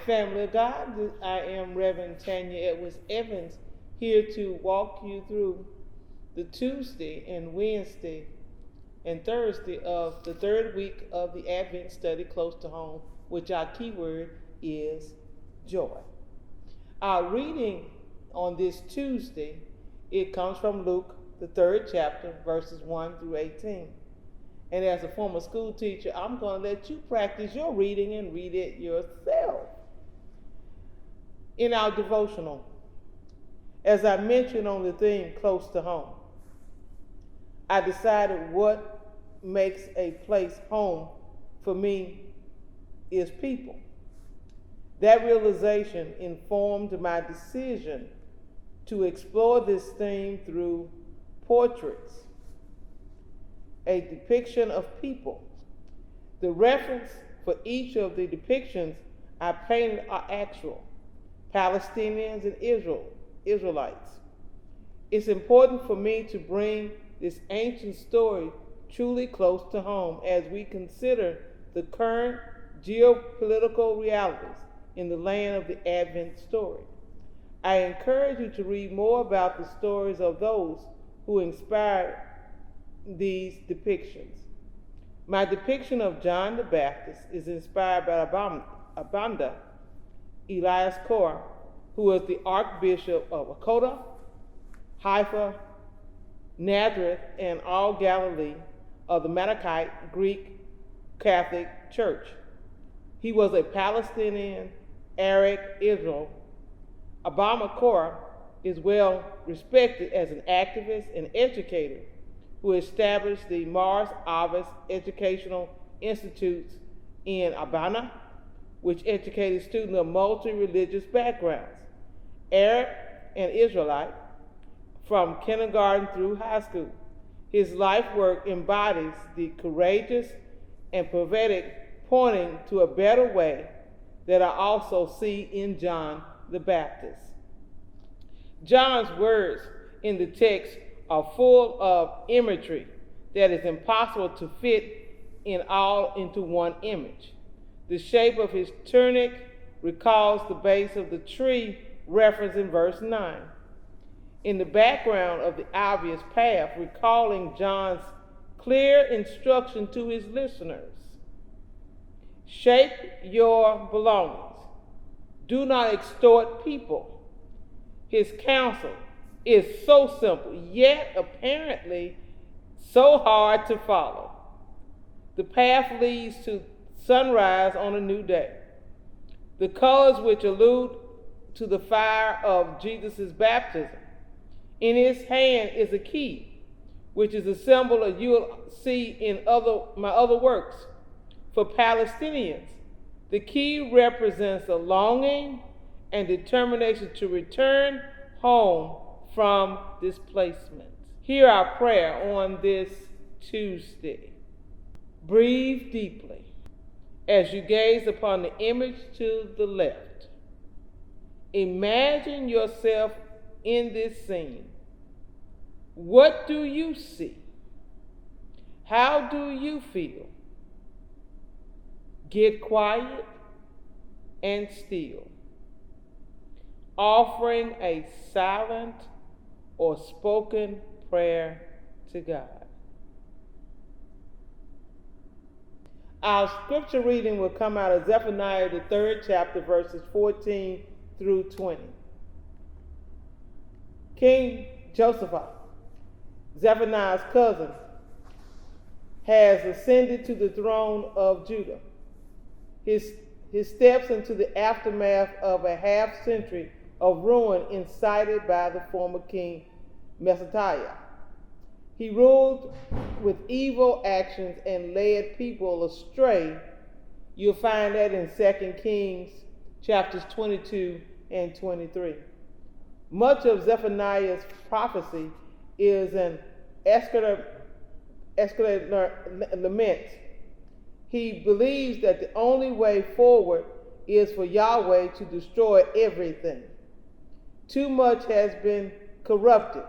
family of God. I am Reverend Tanya Edwards Evans, here to walk you through the Tuesday and Wednesday and Thursday of the third week of the Advent study close to home, which our keyword is joy. Our reading on this Tuesday, it comes from Luke, the third chapter, verses 1 through 18. And as a former school teacher, I'm going to let you practice your reading and read it yourself. In our devotional, as I mentioned on the theme close to home, I decided what makes a place home for me is people. That realization informed my decision to explore this theme through portraits, a depiction of people. The reference for each of the depictions I painted are actual Palestinians and Israelites. It's important for me to bring this ancient story truly close to home as we consider the current geopolitical realities in the land of the Advent story. I encourage you to read more about the stories of those who inspired these depictions. My depiction of John the Baptist is inspired by Abanda Elias Korah, who was the Archbishop of Akota, Haifa, Nazareth, and all Galilee of the Mennonite Greek Catholic Church. He was a Palestinian Arab Israel. Abba Korah is well respected as an activist and educator who established the Mars Avis Educational Institutes in Abana, which educated students of multi-religious backgrounds, Arab and Israelite, from kindergarten through high school. His life work embodies the courageous and prophetic pointing to a better way that I also see in John the Baptist. John's words in the text are full of imagery that is impossible to fit into one image. The shape of his tunic recalls the base of the tree referenced in verse 9. In the background of the obvious path, recalling John's clear instruction to his listeners. Shape your belongings. Do not extort people. His counsel is so simple, yet apparently so hard to follow. The path leads to sunrise on a new day. The colors which allude to the fire of Jesus' baptism. In his hand is a key, which is a symbol that you'll see in my other works. For Palestinians, the key represents a longing and determination to return home from displacement. Hear our prayer on this Tuesday. Breathe deeply as you gaze upon the image to the left. Imagine yourself in this scene. What do you see? How do you feel? Get quiet and still, offering a silent or spoken prayer to God. Our scripture reading will come out of Zephaniah, the third chapter, verses 14 through 20. King Josaphat, Zephaniah's cousin, has ascended to the throne of Judah. His steps into the aftermath of a half-century of ruin incited by the former king Messiah. He ruled with evil actions and led people astray. You'll find that in 2 Kings chapters 22 and 23. Much of Zephaniah's prophecy is an escalated lament. He believes that the only way forward is for Yahweh to destroy everything. Too much has been corrupted.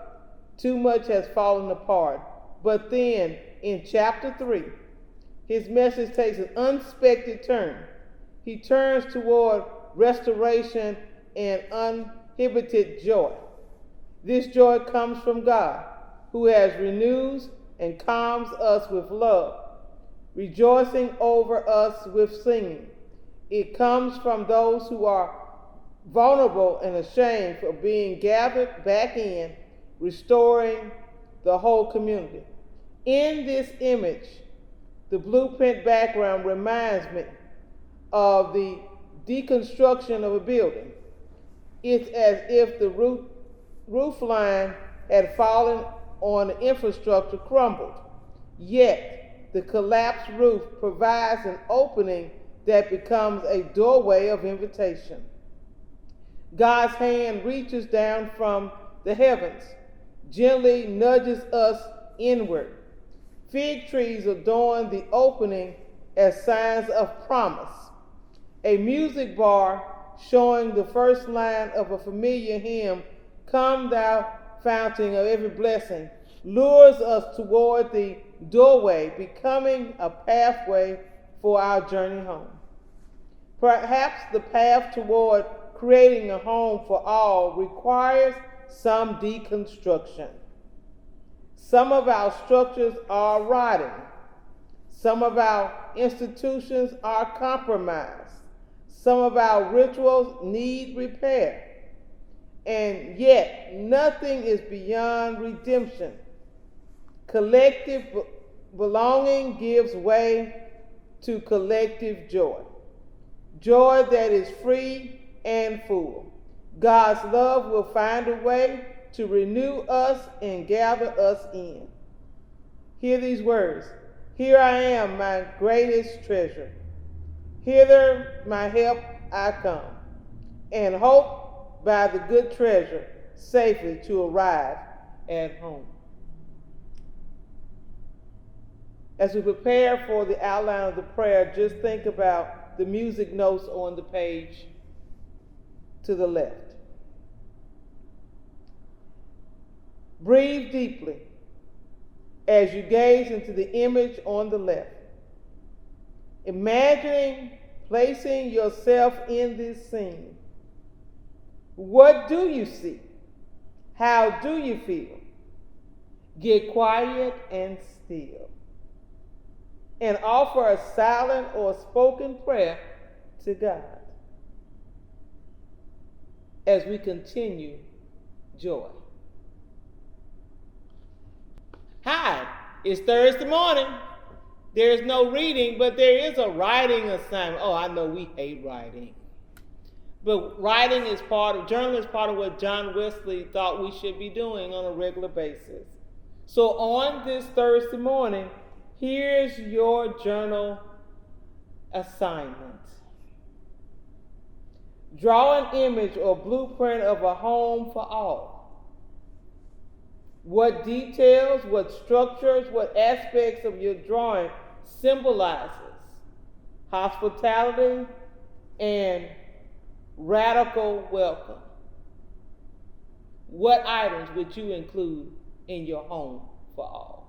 Too much has fallen apart. But then, in chapter 3, his message takes an unexpected turn. He turns toward restoration, and uninhibited joy. This joy comes from God, who has renewed and calms us with love, rejoicing over us with singing. It comes from those who are vulnerable and ashamed for being gathered back in, restoring the whole community. In this image, the blueprint background reminds me of the deconstruction of a building. It's as if the roof line had fallen on the infrastructure crumbled. Yet, the collapsed roof provides an opening that becomes a doorway of invitation. God's hand reaches down from the heavens, gently nudges us inward. Fig trees adorn the opening as signs of promise. A music bar showing the first line of a familiar hymn, "Come Thou Fountain of Every Blessing," lures us toward the doorway, becoming a pathway for our journey home. Perhaps the path toward creating a home for all requires some deconstruction. Some of our structures are rotting. Some of our institutions are compromised. Some of our rituals need repair. And yet, nothing is beyond redemption. Collective belonging gives way to collective joy. Joy that is free and full. God's love will find a way to renew us and gather us in. Hear these words. Here I am, my greatest treasure. Hither my help I come, and hope by the good treasure safely to arrive at home. As we prepare for the outline of the prayer, just think about the music notes on the page to the left. Breathe deeply as you gaze into the image on the left. Imagining placing yourself in this scene. What do you see? How do you feel? Get quiet and still, and offer a silent or spoken prayer to God as we continue joy. Hi, it's Thursday morning. There's no reading, but there is a writing assignment. Oh, I know we hate writing. But writing is journaling is part of what John Wesley thought we should be doing on a regular basis. So on this Thursday morning, here's your journal assignment. Draw an image or blueprint of a home for all. What details, what structures, what aspects of your drawing symbolizes hospitality and radical welcome? What items would you include in your home for all?